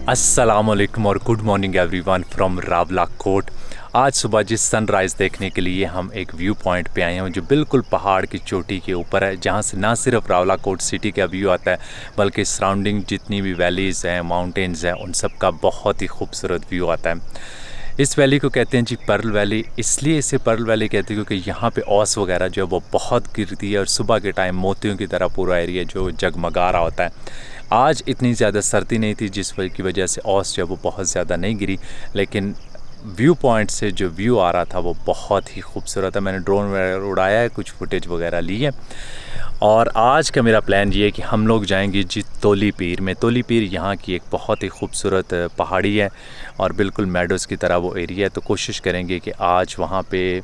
अस्सलामुअलैकुम और good morning everyone from Rawalakot. आज सुबह जिस सनराइज़ देखने के लिए हम एक व्यू पॉइंट पे आए हैं जो बिल्कुल पहाड़ की चोटी के ऊपर है, जहाँ से ना सिर्फ रावला कोट सिटी का व्यू आता है बल्कि सराउंडिंग जितनी भी वैलीज़ हैं, माउंटेन्स हैं, उन सब का बहुत ही खूबसूरत व्यू आता है। इस वैली को कहते हैं जी पर्ल वैली। इसलिए इसे पर्ल वैली कहते हैं क्योंकि यहाँ पे ओस वगैरह जो है वो बहुत गिरती है और सुबह के टाइम मोतियों की तरह पूरा एरिया जो जगमगा रहा होता है। आज इतनी ज़्यादा सर्दी नहीं थी जिस की वजह से ओस जो है वो बहुत ज़्यादा नहीं गिरी, लेकिन व्यू पॉइंट से जो व्यू आ रहा था वो बहुत ही खूबसूरत है। मैंने ड्रोन वगैरह उड़ाया है, कुछ फुटेज वगैरह ली है। और आज का मेरा प्लान ये है कि हम लोग जाएंगे जी तोली पीर में। तोली पीर यहाँ की एक बहुत ही खूबसूरत पहाड़ी है और बिल्कुल मेडोज़ की तरह वो एरिया है। तो कोशिश करेंगे कि आज वहाँ पे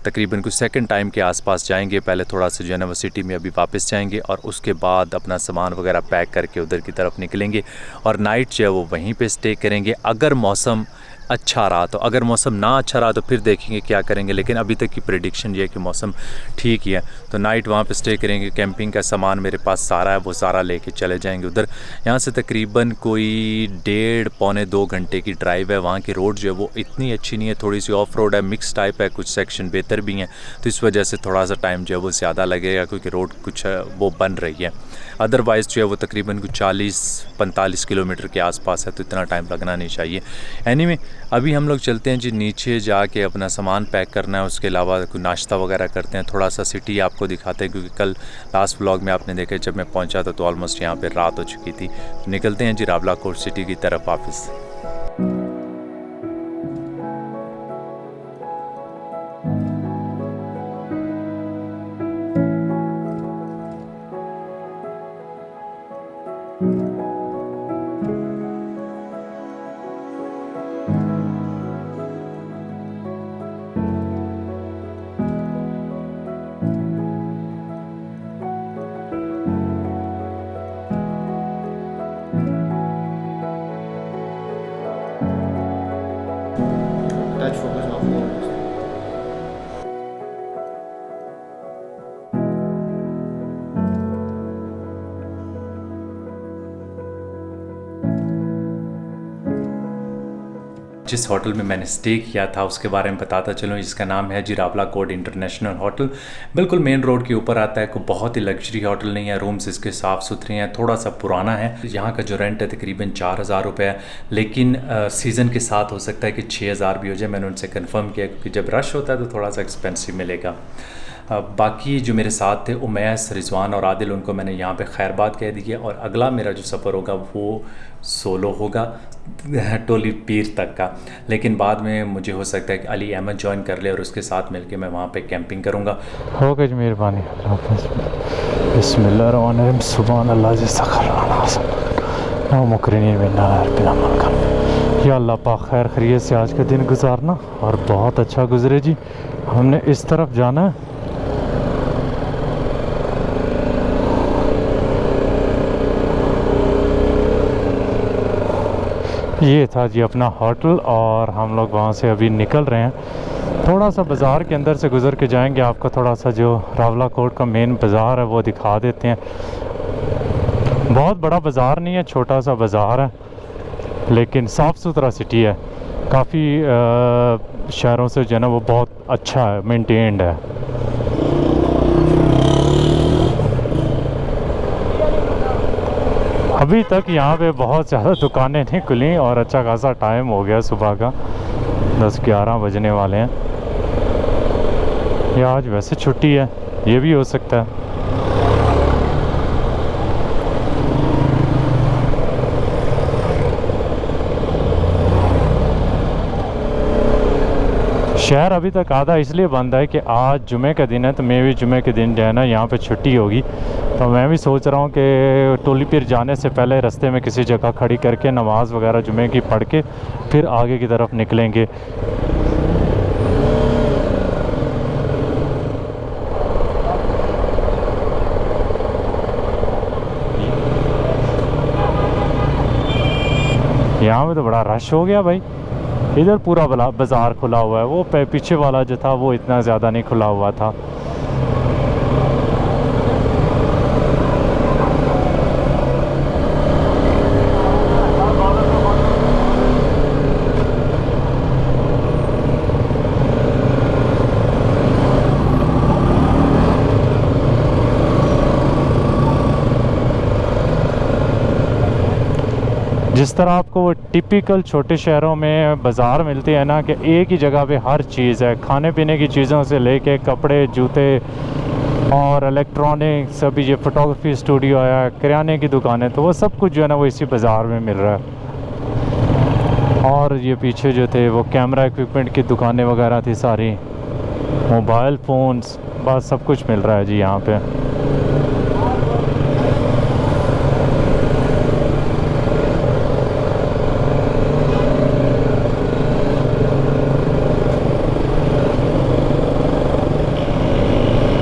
तकरीबन कुछ सेकंड टाइम के आसपास जाएंगे। पहले थोड़ा सा यूनिवर्सिटी में अभी वापस जाएंगे और उसके बाद अपना सामान वगैरह पैक करके उधर की तरफ निकलेंगे और नाइट जो है वो वहीं पे स्टे करेंगे। अगर मौसम अच्छा रहा तो, अगर मौसम ना अच्छा रहा तो फिर देखेंगे क्या करेंगे, लेकिन अभी तक की प्रेडिक्शन ये है कि मौसम ठीक ही है। तो नाइट वहाँ पे स्टे करेंगे। कैंपिंग का सामान मेरे पास सारा है, वो सारा लेके चले जाएंगे उधर। यहाँ से तकरीबन कोई 1.5-2 घंटे की ड्राइव है। वहाँ की रोड जो है वो इतनी अच्छी नहीं है, थोड़ी सी ऑफ रोड है, मिक्स टाइप है, कुछ सेक्शन बेहतर भी हैं, तो इस वजह से थोड़ा सा टाइम जो है वो ज़्यादा लगेगा क्योंकि रोड कुछ वो बन रही है। अदरवाइज़ जो है वो तकरीबन कुछ 40-45 किलोमीटर के आसपास है, तो इतना टाइम लगना नहीं चाहिए। एनीवे अभी हम लोग चलते हैं जी नीचे जाके अपना सामान पैक करना है, उसके अलावा कोई नाश्ता वगैरह करते हैं, थोड़ा सा सिटी आपको दिखाते हैं क्योंकि कल लास्ट व्लॉग में आपने देखा जब मैं पहुंचा था तो ऑलमोस्ट यहाँ पे रात हो चुकी थी। तो निकलते हैं जी रावला कोट सिटी की तरफ वापस। Touch focus off focus. जिस होटल में मैंने स्टे किया था उसके बारे में बताता चलूँ। इसका नाम है जी रावला कोट इंटरनेशनल होटल। बिल्कुल मेन रोड के ऊपर आता है। कोई बहुत ही लग्जरी होटल नहीं है, रूम्स इसके साफ़ सुथरे हैं, थोड़ा सा पुराना है। यहाँ का जो रेंट है तकरीबन 4,000 रुपये है, लेकिन सीज़न के साथ हो सकता है कि 6,000 भी हो जाए। मैंने उनसे कन्फर्म किया क्योंकि जब रश होता है तो थोड़ा सा एक्सपेंसिव मिलेगा। बाकी जो मेरे साथ थे उमैस, रिजवान और आदिल, उनको मैंने यहाँ पे खैरबाद कह दिया और अगला मेरा जो सफ़र होगा वो सोलो होगा टोली पीर तक का। लेकिन बाद में मुझे हो सकता है कि अली अहमद ज्वाइन कर ले और उसके साथ मिलके मैं वहाँ पे कैंपिंग करूँगा। हो गई मेहरबानी। बिस्मिल्लाहिर्रहमानिर्रहीम। सुभान अल्लाह या अल्लाह पाक खैर खैरियत से आज का दिन गुजारना और बहुत अच्छा गुजरे जी। हमने इस तरफ जाना है। ये था जी अपना होटल और हम लोग वहाँ से अभी निकल रहे हैं। थोड़ा सा बाज़ार के अंदर से गुज़र के जाएंगे, आपको थोड़ा सा जो रावला कोट का मेन बाज़ार है वो दिखा देते हैं। बहुत बड़ा बाज़ार नहीं है, छोटा सा बाज़ार है, लेकिन साफ़ सुथरा सिटी है। काफ़ी शहरों से जो है ना वो बहुत अच्छा है, मेंटेन्ड है। अभी तक यहाँ पे बहुत ज़्यादा दुकानें नहीं खुली और अच्छा खासा टाइम हो गया, सुबह का 10-11 बजने वाले हैं। या आज वैसे छुट्टी है, ये भी हो सकता है। शहर अभी तक आधा इसलिए बंद है कि आज जुमे का दिन है, तो मैं भी जुमे के दिन जो है ना यहाँ पे छुट्टी होगी। तो मैं भी सोच रहा हूँ कि टोली पीर जाने से पहले रास्ते में किसी जगह खड़ी करके नमाज़ वगैरह जुमे की पढ़ के फिर आगे की तरफ निकलेंगे। यहाँ पे तो बड़ा रश हो गया भाई। इधर पूरा बाज़ार खुला हुआ है, वो पीछे वाला जो था वो इतना ज़्यादा नहीं खुला हुआ था। जिस तरह आपको वो टिपिकल छोटे शहरों में बाज़ार मिलते हैं ना, कि एक ही जगह पे हर चीज़ है, खाने पीने की चीज़ों से लेके कपड़े, जूते और इलेक्ट्रॉनिक, सभी ये फ़ोटोग्राफी स्टूडियो है, किराने की दुकानें, तो वो सब कुछ जो है ना वो इसी बाज़ार में मिल रहा है। और ये पीछे जो थे वो कैमरा इक्विपमेंट की दुकानें वगैरह थी सारी, मोबाइल फ़ोन्स, बस सब कुछ मिल रहा है जी यहाँ पे।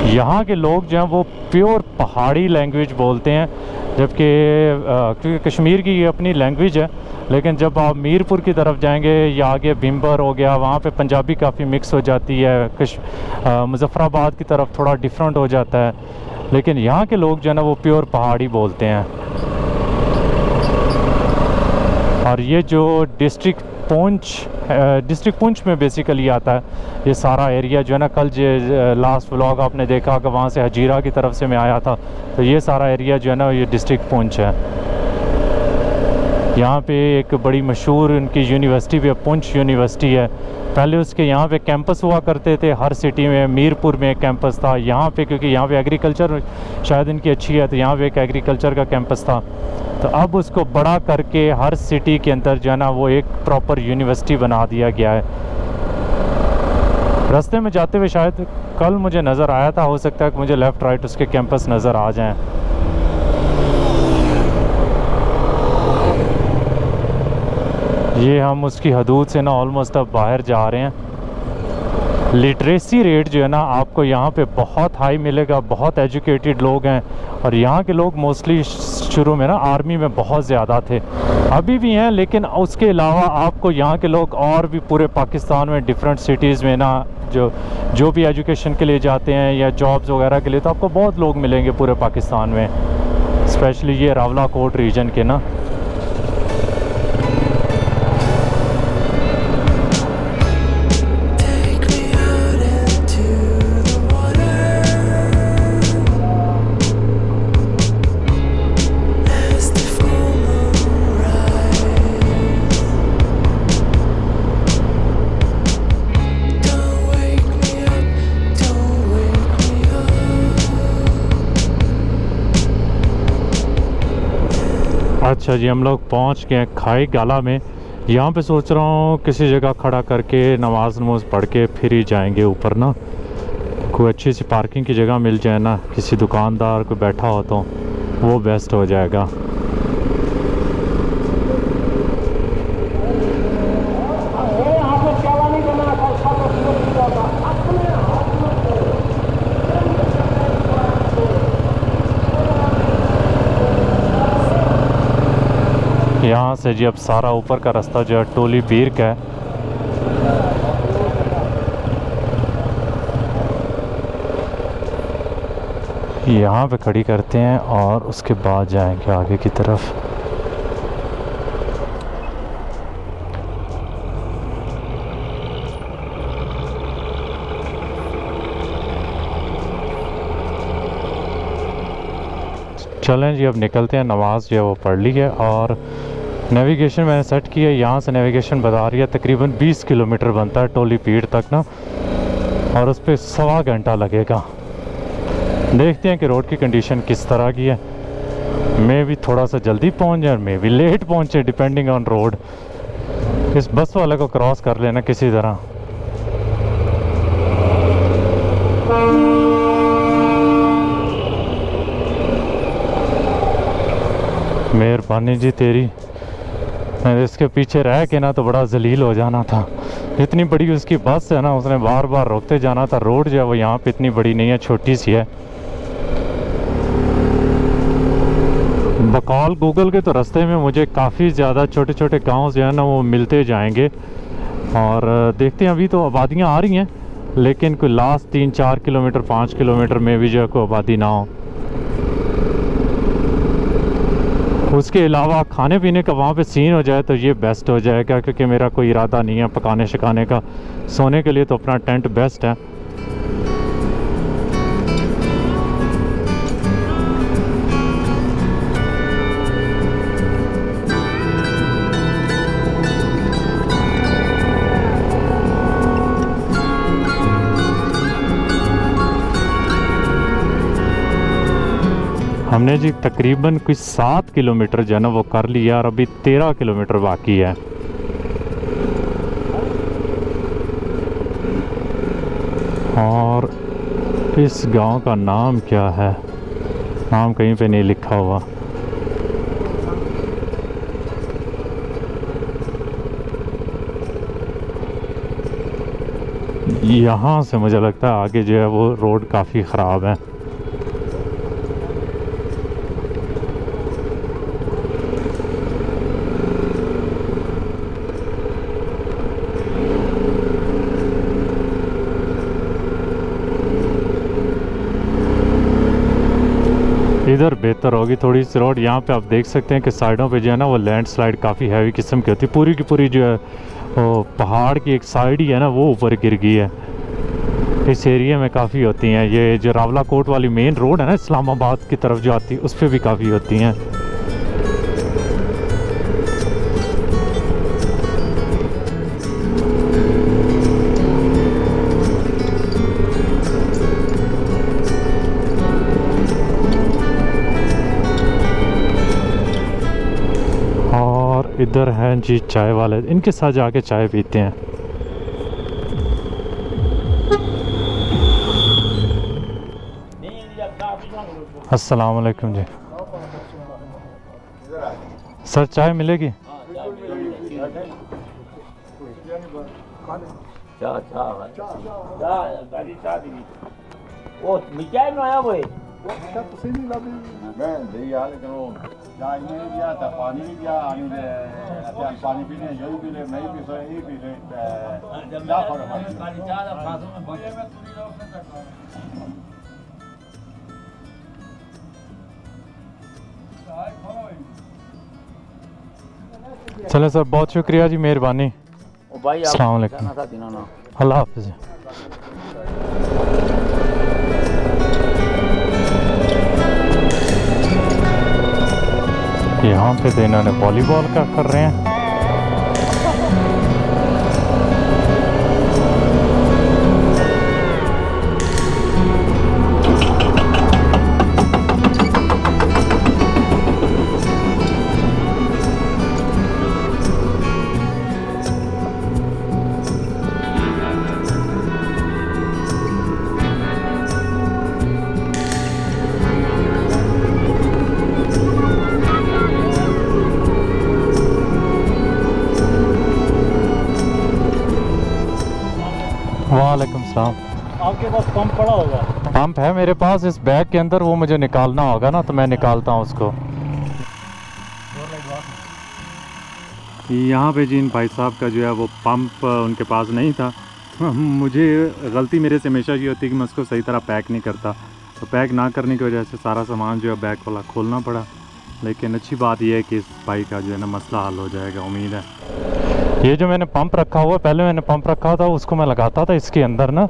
यहाँ के लोग जो हैं वो प्योर पहाड़ी लैंग्वेज बोलते हैं, जबकि क्योंकि कश्मीर की ये अपनी लैंग्वेज है, लेकिन जब आप मीरपुर की तरफ जाएंगे या आगे भिम्बर हो गया, वहाँ पे पंजाबी काफ़ी मिक्स हो जाती है। मुज़फ़्फ़राबाद की तरफ थोड़ा डिफरेंट हो जाता है, लेकिन यहाँ के लोग जो है ना वो प्योर पहाड़ी बोलते हैं। और ये जो डिस्ट्रिक्ट पुंछ में बेसिकली आता है ये सारा एरिया जो है ना। कल जो लास्ट व्लॉग आपने देखा कि वहाँ से हजीरा की तरफ से मैं आया था, तो ये सारा एरिया जो है ना ये डिस्ट्रिक्ट पुंछ है। यहाँ पे एक बड़ी मशहूर उनकी यूनिवर्सिटी भी है, पुंछ यूनिवर्सिटी है। पहले उसके यहाँ पे कैंपस हुआ करते थे, हर सिटी में। मीरपुर में एक कैंपस था यहाँ पे, क्योंकि यहाँ पे एग्रीकल्चर शायद इनकी अच्छी है, तो यहाँ पे एक एग्रीकल्चर का कैंपस था। तो अब उसको बड़ा करके हर सिटी के अंदर जो है ना वो एक प्रॉपर यूनिवर्सिटी बना दिया गया है। रास्ते में जाते हुए शायद कल मुझे नज़र आया था, हो सकता है कि मुझे लेफ़्ट राइट उसके कैंपस नज़र आ जाएं। ये हम उसकी हदूद से ना ऑलमोस्ट अब बाहर जा रहे हैं। लिटरेसी रेट जो है ना आपको यहाँ पे बहुत हाई मिलेगा, बहुत एजुकेटेड लोग हैं। और यहाँ के लोग मोस्टली शुरू में ना आर्मी में बहुत ज़्यादा थे, अभी भी हैं, लेकिन उसके अलावा आपको यहाँ के लोग और भी पूरे पाकिस्तान में डिफरेंट सिटीज़ में ना जो भी एजुकेशन के लिए जाते हैं या जॉब्स वगैरह के लिए, तो आपको बहुत लोग मिलेंगे पूरे पाकिस्तान में, स्पेशली ये रावला कोट रीजन के ना। अच्छा जी, हम लोग पहुंच गए खाई गाला में। यहाँ पे सोच रहा हूँ किसी जगह खड़ा करके नमाज पढ़ के फिर ही जाएंगे ऊपर ना। कोई अच्छी सी पार्किंग की जगह मिल जाए ना, किसी दुकानदार को बैठा हो तो वो बेस्ट हो जाएगा। यहाँ से जी अब सारा ऊपर का रास्ता जो है टोली पीर का है। यहाँ पे खड़ी करते हैं और उसके बाद जाएंगे आगे की तरफ। चलें जी, अब निकलते हैं। नमाज जो है वो पढ़ ली है और नेविगेशन मैंने सेट किया है। यहाँ से नेविगेशन बता रही है तकरीबन 20 किलोमीटर बनता है टोली पीर तक ना, और उस पर 1.25 घंटा लगेगा। देखते हैं कि रोड की कंडीशन किस तरह की है। मैं भी थोड़ा सा जल्दी पहुँच जाए, मैं भी लेट पहुँचे, डिपेंडिंग ऑन रोड। इस बस वाले को क्रॉस कर लेना किसी तरह। मेहरबानी जी तेरी, मैं इसके पीछे रह के ना तो बड़ा जलील हो जाना था। इतनी बड़ी उसकी बस है ना, उसने बार बार रोकते जाना था। रोड जो है वो यहाँ पे इतनी बड़ी नहीं है, छोटी सी है। बकौल गूगल के तो रास्ते में मुझे काफ़ी ज़्यादा छोटे छोटे गांव जो है ना वो मिलते जाएंगे। और देखते हैं, अभी तो आबादियाँ आ रही हैं, लेकिन कोई लास्ट 3-4 किलोमीटर 5 किलोमीटर में भी जो है कोई आबादी ना हो। उसके अलावा खाने पीने का वहाँ पे सीन हो जाए तो ये बेस्ट हो जाएगा, क्योंकि मेरा कोई इरादा नहीं है पकाने शकाने का। सोने के लिए तो अपना टेंट बेस्ट है। हमने जी तकरीबन कुछ 7 किलोमीटर जो है ना वो कर लिया और अभी 13 किलोमीटर बाकी है। और इस गांव का नाम क्या है, नाम कहीं पे नहीं लिखा हुआ। यहाँ से मुझे लगता है आगे जो है वो रोड काफ़ी ख़राब है। इधर बेहतर होगी थोड़ी सी रोड। यहाँ पे आप देख सकते हैं कि साइडों पे जो है ना वो लैंडस्लाइड काफ़ी हैवी किस्म की होती है। पूरी की पूरी जो है वो पहाड़ की एक साइड ही है ना वो ऊपर गिर गई है। इस एरिया में काफ़ी होती हैं। ये जो रावला कोट वाली मेन रोड है ना इस्लामाबाद की तरफ जो आती है उस पर भी काफ़ी होती हैं। और इधर हैं जी चाय वाले, इनके साथ जाके चाय पीते हैं। अस्सलाम वालेकुम जी। सर चाय मिलेगी? चले सर, बहुत शुक्रिया जी, मेहरबानी। अस्सलाम वालेकुम, अल्लाह हाफिज़। यहाँ पे तो इन्होंने वॉलीबॉल का कर रहे हैं। वालेकुम सलाम। आपके पास पंप पड़ा होगा? पंप है मेरे पास, इस बैग के अंदर। वो मुझे निकालना होगा ना तो मैं निकालता हूँ उसको। यहाँ पे जी इन भाई साहब का जो है वो पंप उनके पास नहीं था। मुझे गलती मेरे से हमेशा ये होती है कि मैं उसको सही तरह पैक नहीं करता, तो पैक ना करने की वजह से सारा सामान जो है बैग वाला खोलना पड़ा। लेकिन अच्छी बात यह है कि इस भाई का जो है ना मसला हल हो जाएगा, उम्मीद है। ये जो मैंने पंप रखा हुआ, पहले मैंने पंप रखा था उसको मैं लगाता था इसके अंदर ना,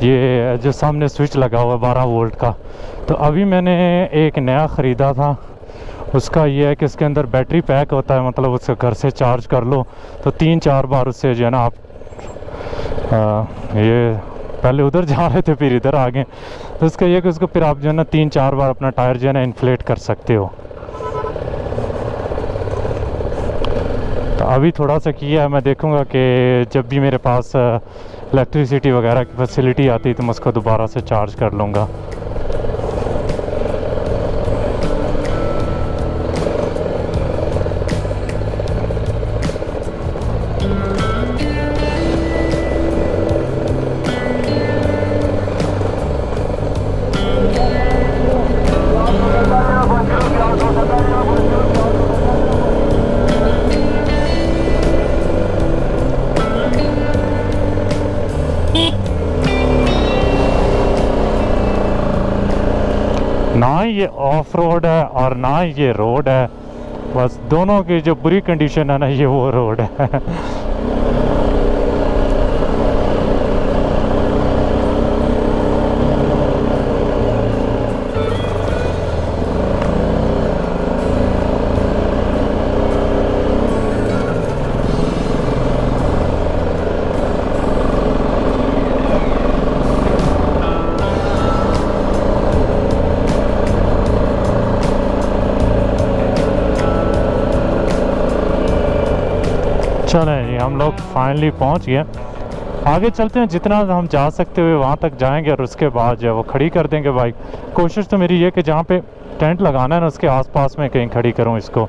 ये जो सामने स्विच लगा हुआ है 12 वोल्ट का। तो अभी मैंने एक नया ख़रीदा था, उसका ये है कि इसके अंदर बैटरी पैक होता है, मतलब उससे घर से चार्ज कर लो तो 3-4 बार उससे जो है ना आप ये पहले उधर जा रहे थे फिर इधर आ गए, तो इसका ये कि उसको फिर आप जो है ना 3-4 बार अपना टायर जो है ना इन्फ्लेट कर सकते हो। तो अभी थोड़ा सा किया है, मैं देखूंगा कि जब भी मेरे पास इलेक्ट्रिसिटी वगैरह की फैसिलिटी आती है तो मैं उसको दोबारा से चार्ज कर लूँगा। ना ये ऑफ रोड है और ना ये रोड है, बस दोनों की जो बुरी कंडीशन है ना ये वो रोड है। चलें जी, हम लोग फाइनली पहुंच गए। आगे चलते हैं, जितना हम जा सकते हुए वहाँ तक जाएंगे और उसके बाद जो है वो खड़ी कर देंगे बाइक। कोशिश तो मेरी ये कि जहाँ पे टेंट लगाना है ना उसके आसपास में कहीं खड़ी करूँ इसको।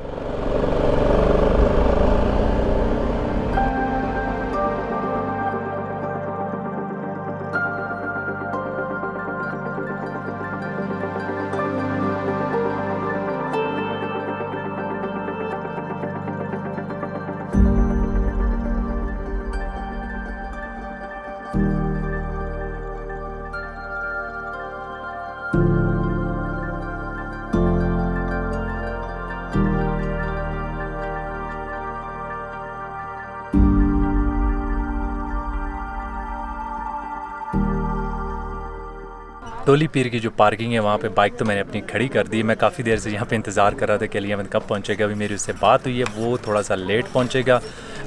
टोली पीर की जो पार्किंग है वहाँ पे बाइक तो मैंने अपनी खड़ी कर दी। मैं काफ़ी देर से यहाँ पे इंतज़ार कर रहा था कि अलियामत कब पहुँचेगा। अभी मेरी उससे बात हुई है, वो थोड़ा सा लेट पहुँचेगा।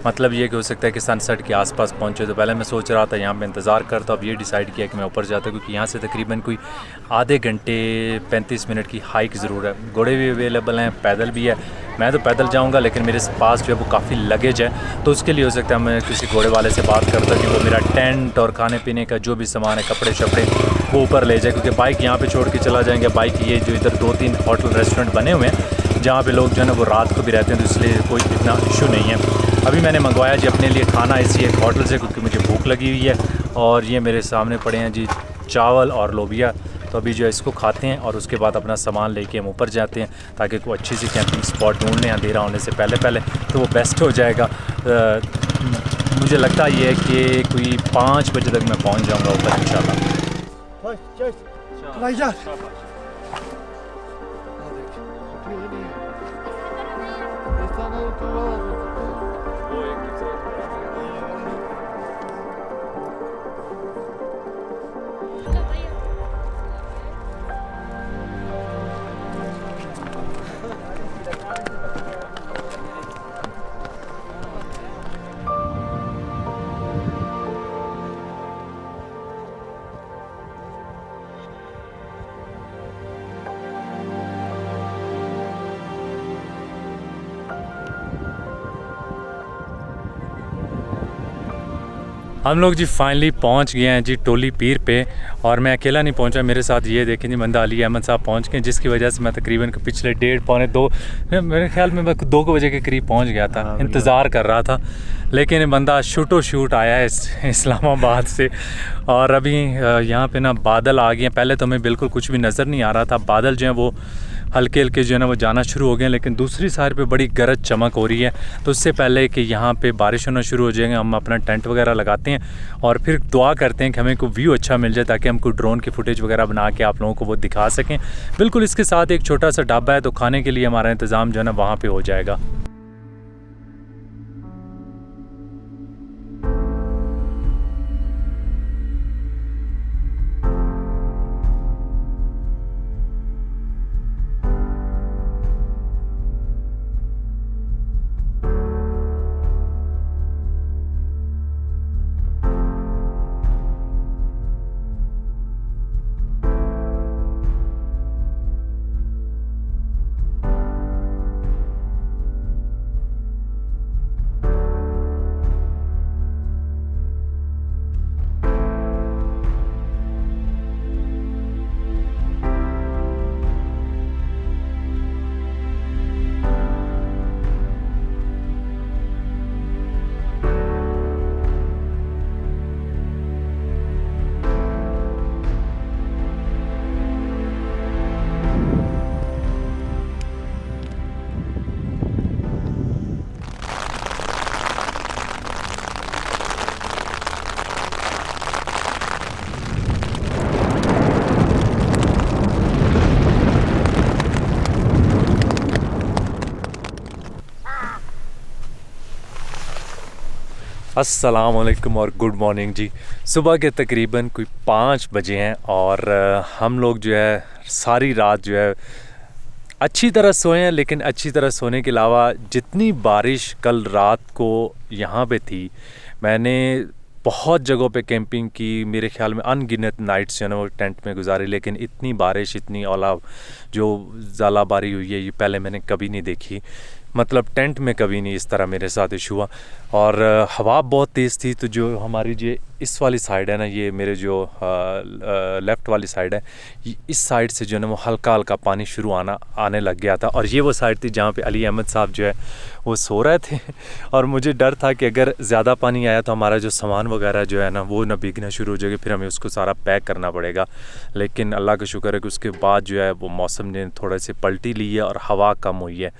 मतलब ये कि हो सकता है कि सनसेट के आसपास पहुँचे। तो पहले मैं सोच रहा था यहाँ पे इंतज़ार करता, अब ये डिसाइड किया कि मैं ऊपर जाता, क्योंकि यहाँ से तकरीबन कोई आधे घंटे 35 मिनट की हाइक ज़रूर है। घोड़े भी अवेलेबल हैं, पैदल भी है। मैं तो पैदल जाऊंगा, लेकिन मेरे पास जो है वो काफ़ी लगेज है, तो उसके लिए हो सकता है मैं किसी घोड़े वाले से बात करता कि वो मेरा टेंट और खाने पीने का जो भी सामान है, कपड़े शपड़े, वो ऊपर ले जाए। क्योंकि बाइक यहाँ पे छोड़ के चला जाएंगे। बाइक ये जो इधर 2-3 होटल रेस्टोरेंट बने हुए हैं जहाँ पे लोग जो है ना वो रात को भी रहते हैं, तो इसलिए कोई इतना इशू नहीं है। अभी मैंने मंगवाया जी अपने लिए खाना इसी एक होटल से, क्योंकि मुझे भूख लगी हुई है। और ये मेरे सामने पड़े हैं जी चावल और लोबिया। तो अभी जो है इसको खाते हैं और उसके बाद अपना सामान लेके हम ऊपर जाते हैं, ताकि कोई अच्छी सी कैंपिंग स्पॉट ढूंढ लें अंधेरा होने से पहले तो वो बेस्ट हो जाएगा। मुझे लगता है ये कि कोई 5 बजे तक मैं पहुंच जाऊंगा ऊपर इंशाल्लाह। हम लोग जी फाइनली पहुंच गए हैं जी टोली पीर पे। और मैं अकेला नहीं पहुंचा, मेरे साथ ये देखें जी बंदा अली अहमद साहब पहुंच गए, जिसकी वजह से मैं तकरीबन पिछले 1:30-2 मेरे ख्याल में मैं 2 बजे के करीब पहुंच गया था। इंतज़ार कर रहा था, लेकिन बंदा शूट आया है इस्लामाबाद से। और अभी यहाँ पे ना बादल आ गए हैं। पहले तो हमें बिल्कुल कुछ भी नज़र नहीं आ रहा था। बादल जो हैं वो हल्के हल्के जो है ना वो जाना शुरू हो गए हैं, लेकिन दूसरी साइड पे बड़ी गरज चमक हो रही है। तो उससे पहले कि यहाँ पे बारिश होना शुरू हो जाएगा, हम अपना टेंट वगैरह लगाते हैं और फिर दुआ करते हैं कि हमें कोई व्यू अच्छा मिल जाए, ताकि हम कोई ड्रोन की फुटेज वगैरह बना के आप लोगों को वो दिखा सकें। बिल्कुल इसके साथ एक छोटा सा ढाबा है, तो खाने के लिए हमारा इंतज़ाम जो है ना वहाँ पर हो जाएगा। अस्सलाम वालेकुम और गुड मॉर्निंग जी। सुबह के तकरीबन कोई 5 बजे हैं और हम लोग जो है सारी रात जो है अच्छी तरह सोए हैं। लेकिन अच्छी तरह सोने के अलावा जितनी बारिश कल रात को यहाँ पे थी, मैंने बहुत जगहों पे कैंपिंग की, मेरे ख्याल में अनगिनत नाइट्स जो है ना वो टेंट में गुजारी, लेकिन इतनी बारिश, इतनी ओला जो ज़ालाबारी हुई है ये पहले मैंने कभी नहीं देखी। मतलब टेंट में कभी नहीं इस तरह मेरे साथ इशू हुआ। और हवा बहुत तेज़ थी, तो जो हमारी ये इस वाली साइड है ना, ये मेरे जो लेफ़्ट वाली साइड है, इस साइड से जो है ना वो हल्का हल्का पानी शुरू आने लग गया था। और ये वो साइड थी जहाँ पे अली अहमद साहब जो है वो सो रहे थे और मुझे डर था कि अगर ज़्यादा पानी आया तो हमारा जो सामान वगैरह जो है ना वो ना भीगना शुरू हो जाएगा, फिर हमें उसको सारा पैक करना पड़ेगा। लेकिन अल्लाह का शुक्र है कि उसके बाद जो है वो मौसम ने थोड़े से पलटी ली है और हवा कम हुई है।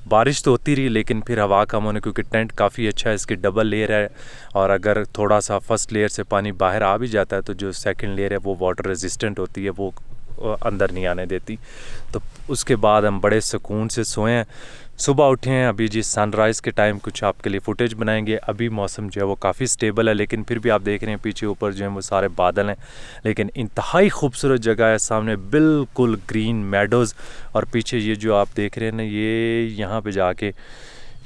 बारिश तो होती रही लेकिन फिर हवा कम होने, क्योंकि टेंट काफ़ी अच्छा है, इसकी डबल लेयर है और अगर थोड़ा सा फर्स्ट लेयर से पानी बाहर आ भी जाता है तो जो सेकंड लेयर है वो वाटर रेजिस्टेंट होती है, वो अंदर नहीं आने देती। तो उसके बाद हम बड़े सुकून से सोए हैं। सुबह उठे हैं, अभी जी सनराइज़ के टाइम कुछ आपके लिए फुटेज बनाएंगे। अभी मौसम जो है वो काफ़ी स्टेबल है, लेकिन फिर भी आप देख रहे हैं पीछे ऊपर जो है वो सारे बादल हैं, लेकिन इंतहाई खूबसूरत जगह है। सामने बिल्कुल ग्रीन मेडोज़ और पीछे ये जो आप देख रहे हैं ना, ये यहाँ पे जाके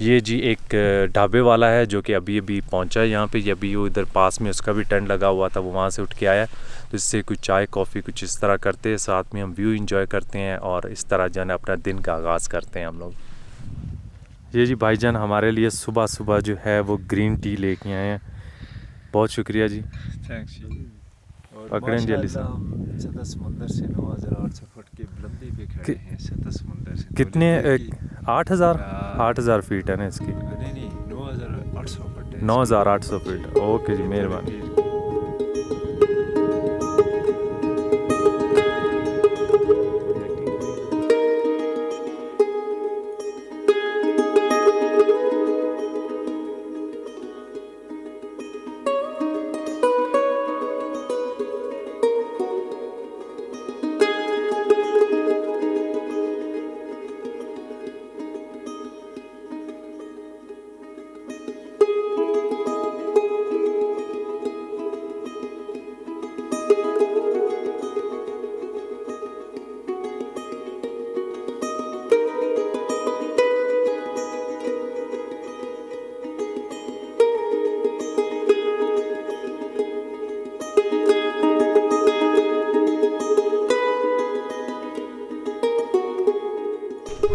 ये जी एक ढाबे वाला है जो कि अभी अभी पहुंचा है यहाँ पे। ये अभी वो इधर पास में उसका भी टेंट लगा हुआ था, वो वहाँ से उठ के आया। तो इससे कुछ चाय कॉफ़ी कुछ इस तरह करते हैं, साथ में हम व्यू एंजॉय करते हैं और इस तरह जो है ना अपना दिन का आगाज़ करते हैं हम लोग। ये जी भाईजान हमारे लिए सुबह सुबह जो है वो ग्रीन टी लेके आए हैं, बहुत शुक्रिया जी। थैंक्स जी। पकड़ें जी अली साहब। हम सतह समुंदर से 9,800 फुट की बुलंदी पे खड़े हैं। सतह समुंदर से कितने? 8,000 हाँ। 8,000 फीट है ना इसकी? नहीं 9,800 फुट है। 9,800 फीट। ओके जी, मेहरबानी।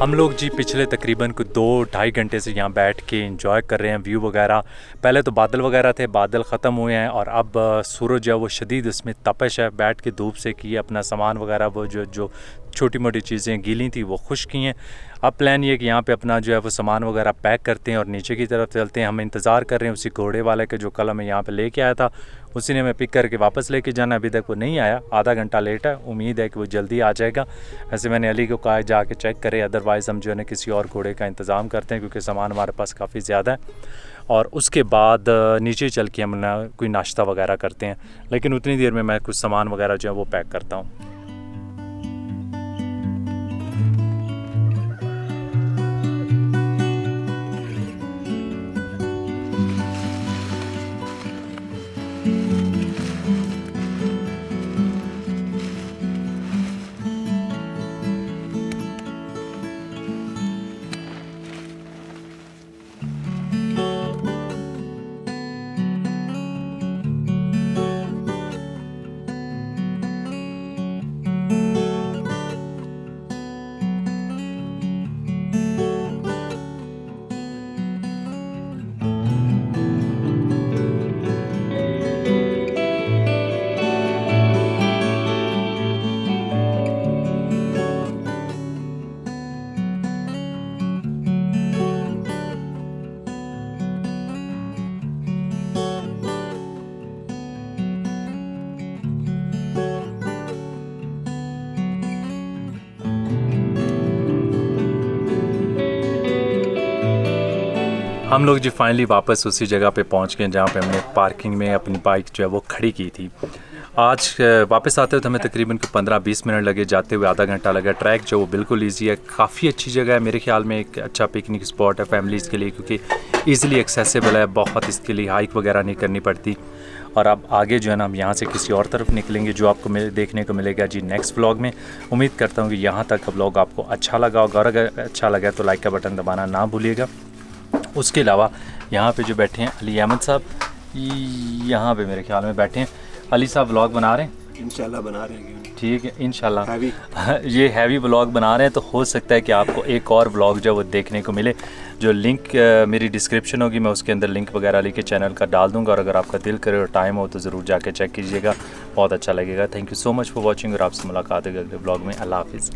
हम लोग जी पिछले तकरीबन को 2-2.5 घंटे से यहाँ बैठ के एंजॉय कर रहे हैं व्यू वगैरह। पहले तो बादल वगैरह थे, बादल ख़त्म हुए हैं और अब सूरज है वो शदीद उसमें तपश है। बैठ के धूप से की अपना सामान वगैरह वो जो छोटी मोटी चीज़ें गीली थी वो खुश्क की हैं। अब प्लान ये कि यहाँ पे अपना जो है वो सामान वगैरह पैक करते हैं और नीचे की तरफ चलते हैं। हम इंतज़ार कर रहे हैं उसी घोड़े वाले के जो कल हमें यहाँ पे लेके आया था, उसी ने हमें पिक करके वापस लेके जाना। अभी तक वो नहीं आया, आधा घंटा लेट है, उम्मीद है कि वो जल्दी आ जाएगा। वैसे मैंने अली को कहा जाके चेक करे, अदरवाइज़ हम जो है ना किसी और घोड़े का इंतज़ाम करते हैं क्योंकि सामान हमारे पास काफ़ी ज़्यादा है। और उसके बाद नीचे चल के हम ना कोई नाश्ता वगैरह करते हैं, लेकिन उतनी देर में मैं कुछ सामान वगैरह जो है वो पैक करता हूँ। हम लोग जी फाइनली वापस उसी जगह पे पहुंच गए जहाँ पे हमने पार्किंग में अपनी बाइक जो है वो खड़ी की थी। आज वापस आते हुए तो हमें तकरीबन 15-20 मिनट लगे, जाते हुए आधा घंटा लगा। ट्रैक जो वो बिल्कुल इजी है, काफ़ी अच्छी जगह है, मेरे ख्याल में एक अच्छा पिकनिक स्पॉट है फैमिलीज़ के लिए क्योंकि ईज़िली एक्सेसिबल है, बहुत इसके लिए हाइक वगैरह नहीं करनी पड़ती। और अब आगे जो है ना हम यहाँ से किसी और तरफ निकलेंगे जो आपको देखने को मिलेगा जी नेक्स्ट व्लॉग में। उम्मीद करता हूँ कि यहाँ तक का व्लॉग आपको अच्छा लगा होगा और अगर अच्छा लगा तो लाइक का बटन दबाना ना भूलिएगा। उसके अलावा यहाँ पे जो बैठे हैं अली अहमद साहब, यहाँ पे मेरे ख्याल में बैठे हैं। अली साहब व्लॉग बना रहे हैं। इंशाल्लाह बना रहे हैं। ठीक है इंशाल्लाह। हैवी ये हैवी व्लॉग बना रहे हैं तो हो सकता है कि आपको एक और व्लॉग जो वो देखने को मिले, जो लिंक मेरी डिस्क्रिप्शन होगी, मैं उसके अंदर लिंक वगैरह लेके चैनल का डाल दूंगा, और अगर आपका दिल करे और टाइम हो तो ज़रूर जाके चेक कीजिएगा, बहुत अच्छा लगेगा। Thank you so much for watching, और आपसे मुलाकात होगी अगले व्लॉग में। अल्लाह हाफिज़।